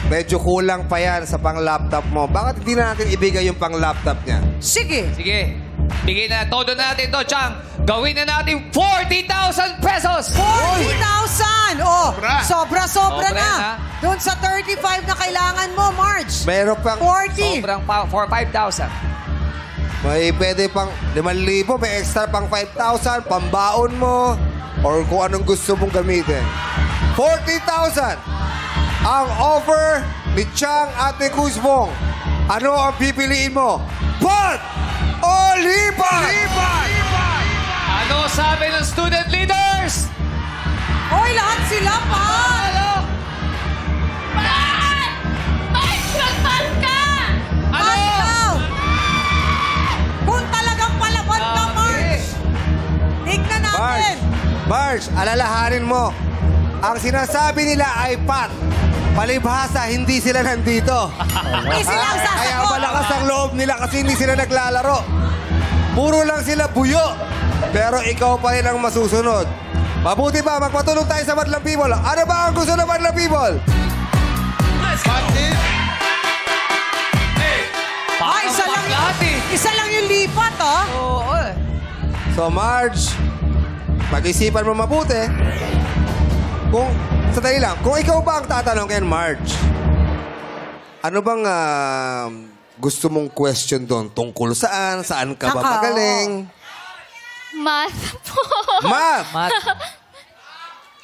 medyo kulang pa yan sa pang-laptop mo. Bakit hindi na natin ibigay yung pang-laptop niya? Sige. Sige. Bigay na todo natin to, Chang. Gawin na natin 40,000 pesos! 40,000! Oh, sobra Sobra na. yan, ha? Doon sa 35 na kailangan mo, Marge. Meron pang... 40. Sobrang for 5,000. May pwede pang 5,000, may extra pang 5,000, pambaon mo, or kung anong gusto mong gamitin. 40,000 ang offer ni Chang at ni Kuzbong. Ano ang pipiliin mo? Pot o lipat? Ano sabi ng student leaders? Hoy, lahat sila pa. Ano? Kung talagang palaban ka, Marge. Tignan natin. Marge, alalahanin mo. Ang sinasabi nila ay pat. Palibhasa, hindi sila nandito. Hindi sila ang sasagot. Kaya malakas ang loob nila kasi hindi sila naglalaro. Puro lang sila buyo. Pero ikaw pa rin ang masusunod. Mabuti ba, magpatulong tayo sa Madlang People. Ano ba ang gusto ng Madlang People? Ay, isa lang yun. lipat eh. Isa lang yung lipat, oh. Oo. So, Marge, pag-isipan mo mabuti. Sandali lang, kung ikaw ba ang tatanungin, Marge, ano bang gusto mong question doon? Tungkol saan? Saan ka ba magaling? Math po. Math!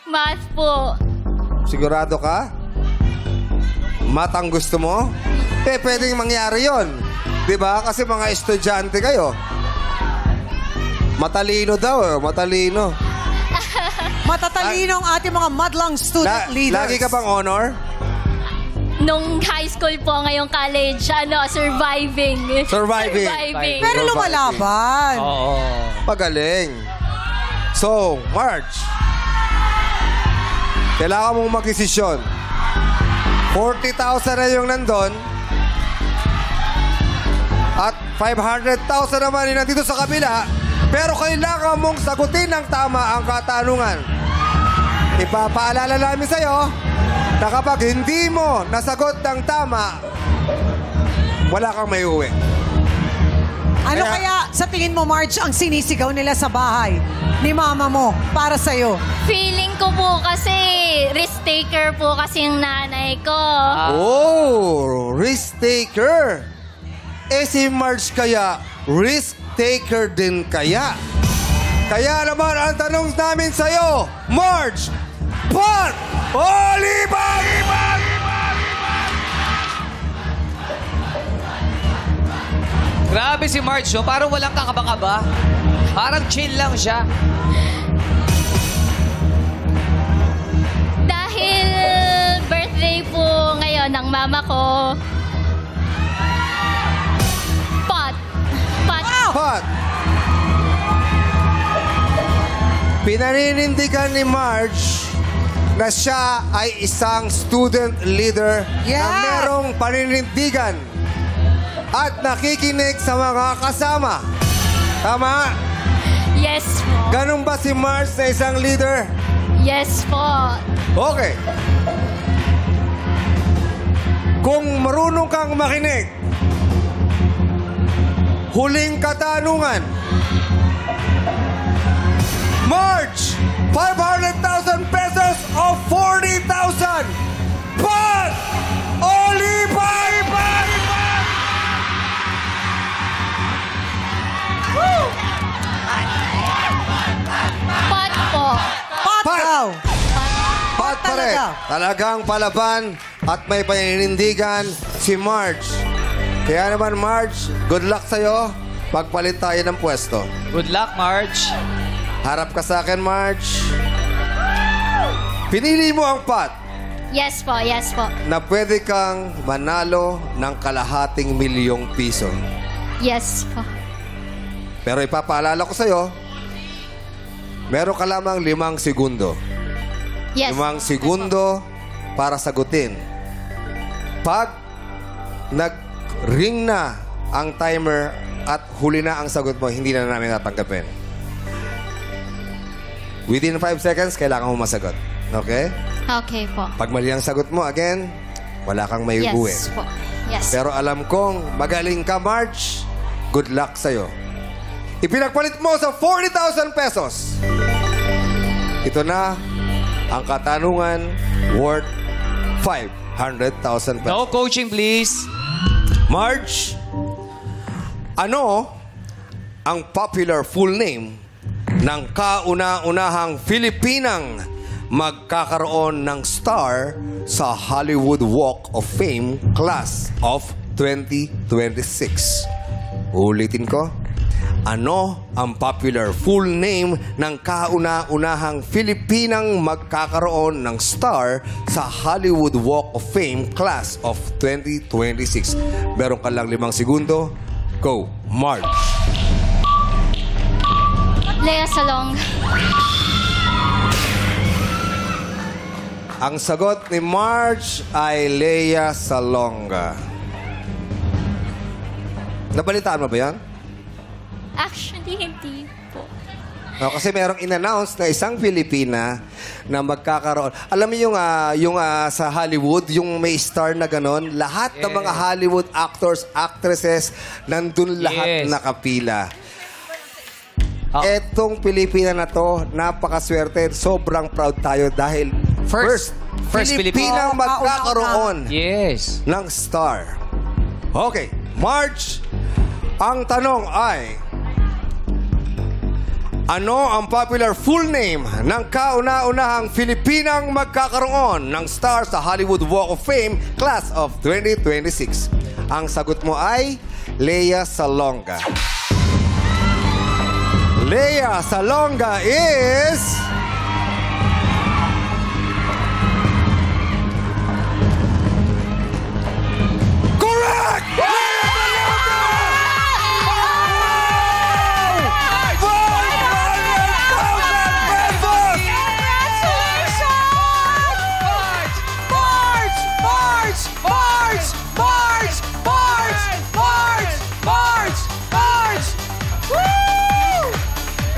Math po. Sigurado ka? Math ang gusto mo? Pwedeng mangyari yon, di ba? Kasi mga estudyante kayo. Matalino daw, matalino. Matatalino ang ating mga madlang student leaders. Lagi ka bang honor? Nung high school po, ngayong college, surviving. Surviving. Pero lumalaban. Oo. Pagaling. So, Marge, kailangan mong magdesisyon. 40,000 na yung nandun. At 500,000 naman yung nandito sa kabila. Pero kailangan mong sagutin ng tama ang katanungan. Ipapaalala namin sa'yo na kapag hindi mo nasagot ng tama, wala kang may uwi. Ano kaya sa tingin mo, Marge, ang sinisigaw nila sa bahay ni mama mo para sa'yo? Feeling ko po kasi risk taker po kasi yung nanay ko. Oh, risk taker. Si Marge kaya, risk taker din kaya? Kaya naman ang tanong namin sa'yo, Marge, pot o libag? Grabe si Marge, no? Parang walang kakaba-kaba. Parang chill lang siya. Dahil birthday po ngayon ng mama ko, pot. Pot. Pinaninindigan ni Marge na siya ay isang student leader na merong paninindigan at nakikinig sa mga kasama. Tama? Yes po. Ganun ba si Marge na isang leader? Yes po. Okay. Kung marunong kang makinig, huling katanungan. Marge, 500,000 pesos o 40,000? Pot o libag? Pot po. Pot daw. Pot pa rin. Talagang palaban at may paninindigan si Marge. Kaya naman, Marge, good luck sa'yo. Pagpalit tayo ng pwesto. Good luck, Marge. Harap ka sa akin, Marge. Pinili mo ang pot Yes po, yes po. na pwede kang manalo ng kalahating milyong piso. Yes po. Pero ipapaalala ko sa'yo, meron ka lamang 5 segundo. Yes. 5 segundo para sagutin. Pag nag-ring na ang timer at huli na ang sagot mo, hindi na namin tatanggapin. Within 5 seconds, kailangan mo masagot. Okay? Okay po. Pag mali ang sagot mo, again, wala kang may Yes uwi. po. Yes. Pero alam kong magaling ka, Marge. Good luck sa'yo. Ipinagpalit mo sa 40,000 pesos. Ito na ang katanungan worth 500,000 pesos. No coaching, please. Marge, ano ang popular full name ng kauna-unahang Filipinang magkakaroon ng star sa Hollywood Walk of Fame Class of 2026? Ulitin ko. Ano ang popular full name ng kauna-unahang Filipinang magkakaroon ng star sa Hollywood Walk of Fame Class of 2026? Meron ka lang 5 segundo. Go, Marge. Lea Salong. Ang sagot ni Marge ay Lea Salonga. Nabalitaan mo ba yan? Actually, hindi po. No, kasi merong in-announce na isang Pilipina na magkakaroon. Alam mo yung sa Hollywood, yung may star na ganon, lahat ng mga Hollywood actors, actresses, nandun lahat Yes. nakapila. Etong Pilipina na to, napakaswerte. Sobrang proud tayo dahil First Pilipinang magkakaroon Yes. ng star. Okay, Marge, ang tanong ay, ano ang popular full name ng kauna-unahang Filipinang magkakaroon ng star sa Hollywood Walk of Fame Class of 2026? Ang sagot mo ay Lea Salonga. Lea Salonga is... correct! Lea Salonga!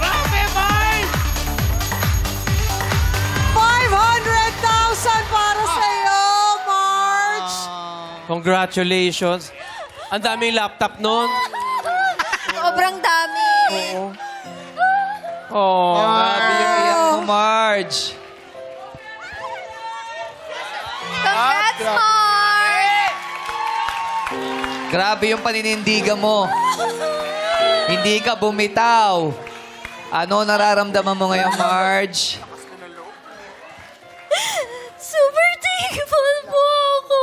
Grabe, Marge! 500,000 para sa'yo, Marge! Congratulations. Ang daming laptop nun. Sobrang dami. Oh, Grabe yung iyak mo, Marge. Congrats, Marge! Grabe yung paninindigan mo. Hindi ka bumitaw. Ano nararamdaman mo ngayon, Marge? Super thankful po ako.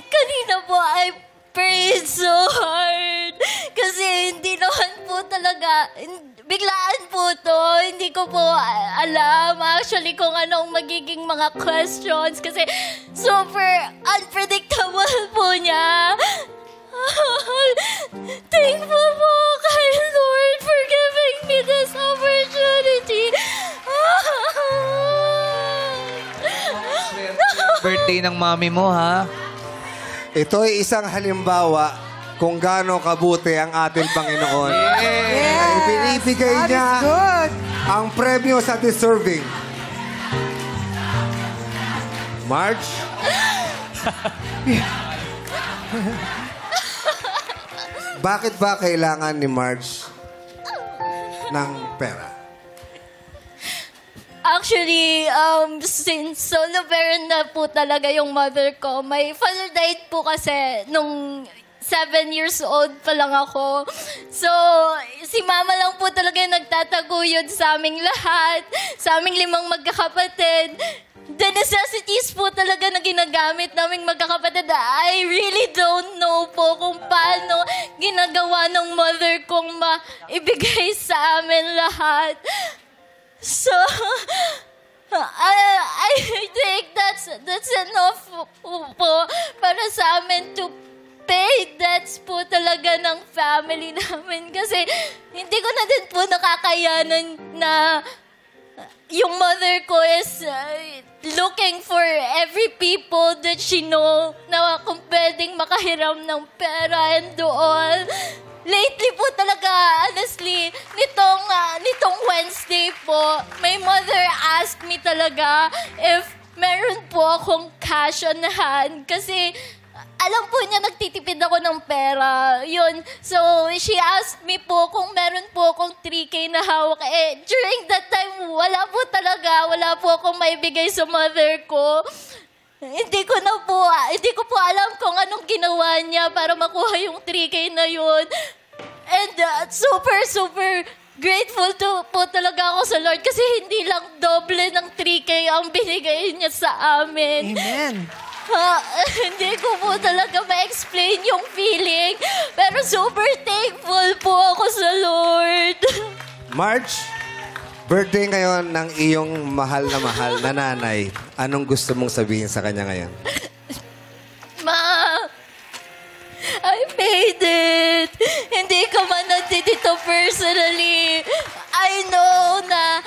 Kanina po, I prayed so hard. Kasi hindi naman po talaga, biglaan po to. Hindi ko po alam actually kung anong magiging mga questions. Kasi super unpredictable po niya. Thankful po kay Lord for giving me this opportunity. Birthday ng mami mo, ha? Ito ay isang halimbawa kung gaano kabuti ang ating Panginoon. Yes! Ibinibigay That niya is good! ang premyo sa deserving. Marge? Bakit ba kailangan ni Marge ng pera? Actually, since solo parent na po talaga yung mother ko, my father died po kasi nung 7 years old pa lang ako. So, si mama lang po talaga yung nagtataguyod sa aming lahat, sa aming 5 magkakapatid. The necessities po talaga na ginagamit naming magkakapatid, I really don't know po kung paano ginagawa ng mother kong maibigay sa amin lahat. So, I think that's enough po para sa amin to pay debts po talaga ng family namin. Kasi hindi ko na din po nakakayanan na yung mother ko is looking for every people that she know na kung pwedeng makahiram ng pera and all. Lately po talaga, honestly, nitong Wednesday po, my mother asked me talaga if meron po akong cash on hand. Kasi alam po niya nagtitipid ako ng pera. Yun. So, she asked me po kung meron po akong 3K na hawak. During that time, wala po akong maibigay sa mother ko. Hindi ko po alam kung anong ginawa niya para makuha yung 3K na yun. And super grateful po talaga ako sa Lord kasi hindi lang doble ng 3K ang binigay niya sa amin. Amen. Hindi ko po talaga ma-explain yung feeling. Pero super thankful po ako sa Lord. Marge, birthday ngayon ng iyong mahal na nanay. Anong gusto mong sabihin sa kanya ngayon? Ma, I made it. Hindi ko man nandito personally. I know na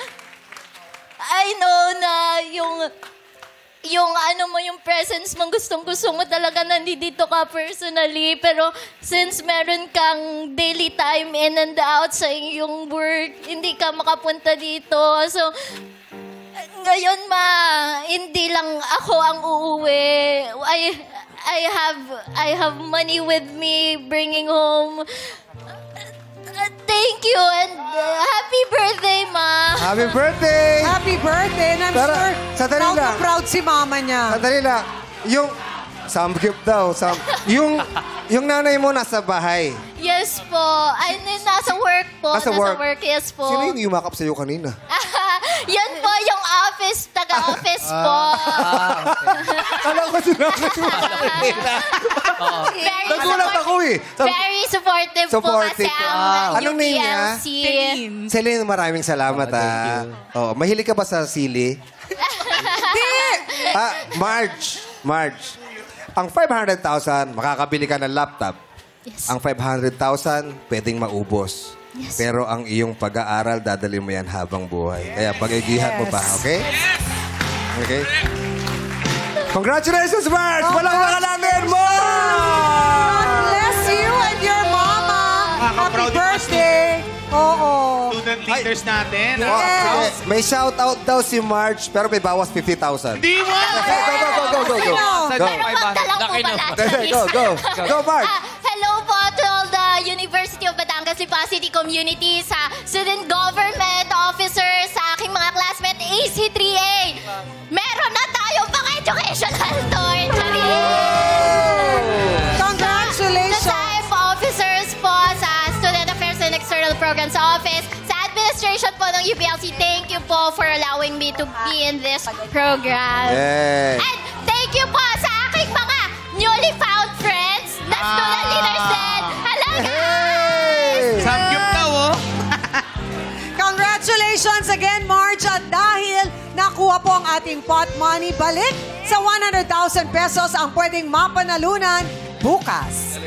yung ano mo, yung presence mo, gustong-gusto mo talaga nandito ka personally. Pero since meron kang daily time in and out sa iyong work, hindi ka makapunta dito. So, ngayon hindi lang ako ang uuwi. I have money with me bringing home. Thank you and happy birthday, Ma. Happy birthday! Happy birthday. And I'm Pero, sure sandali proud na lang. proud si mama niya. Sandali lang. Yung... Samgyup daw. Yung nanay mo nasa bahay. Yes po. Ay, nasa work po. Nasa work? Yes po. Sino yung yumakap sa'yo kanina? Yan po yung office, taga-office po. Kala ko sinabi mo. Very Nagulat ako eh. Very supportive, po kasi ang Anong name niya? UPLC. Celine, maraming salamat Oh, mahilig ka ba sa sili? Marge. Ang 500,000, makakabili ka ng laptop. Yes. Ang 500,000, pwedeng maubos. Yes. Pero ang iyong pag-aaral, dadali mo yan habang buhay. Kaya pag-igihan mo pa, okay? Okay? Congratulations, Marge! Walang makalamin mo! God bless you and your mama. Happy birthday. Oo. Student leaders natin. Yes. May shout-out daw si Marge, pero may bawas 50,000. Di mo! Go. Sino? Pero magdala po pala. Go, Marge! Hello po to all the University of Batangas Lipa City community, sa student government officers, sa aking mga classmate AC3A. Meron na tayong pang-educational tour. Congratulations. Sa SIF officers po, sa Student Affairs and External Programs Office, sa administration po ng UPLC, thank you po for allowing me to be in this program. Yes. And thank you po sa aking mga newly found friends na student leaders din. Hello, guys! Samgyup daw, oh. Congratulations again, Marge. At dahil nakuha po ang ating pot money, balik sa 100,000 pesos ang pwedeng mapanalunan bukas.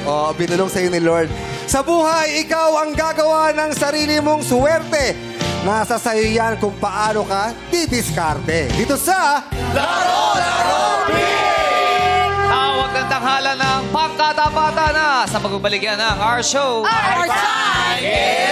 Oh, binulong sa'yo ni Lord. Sa buhay, ikaw ang gagawa ng sarili mong swerte. Nasa sa'yo yan kung paano ka didiskarte. Dito sa... Tawag ng tanghala ng pangkatapatan na sa pagbabalik yan ng our show. Our time!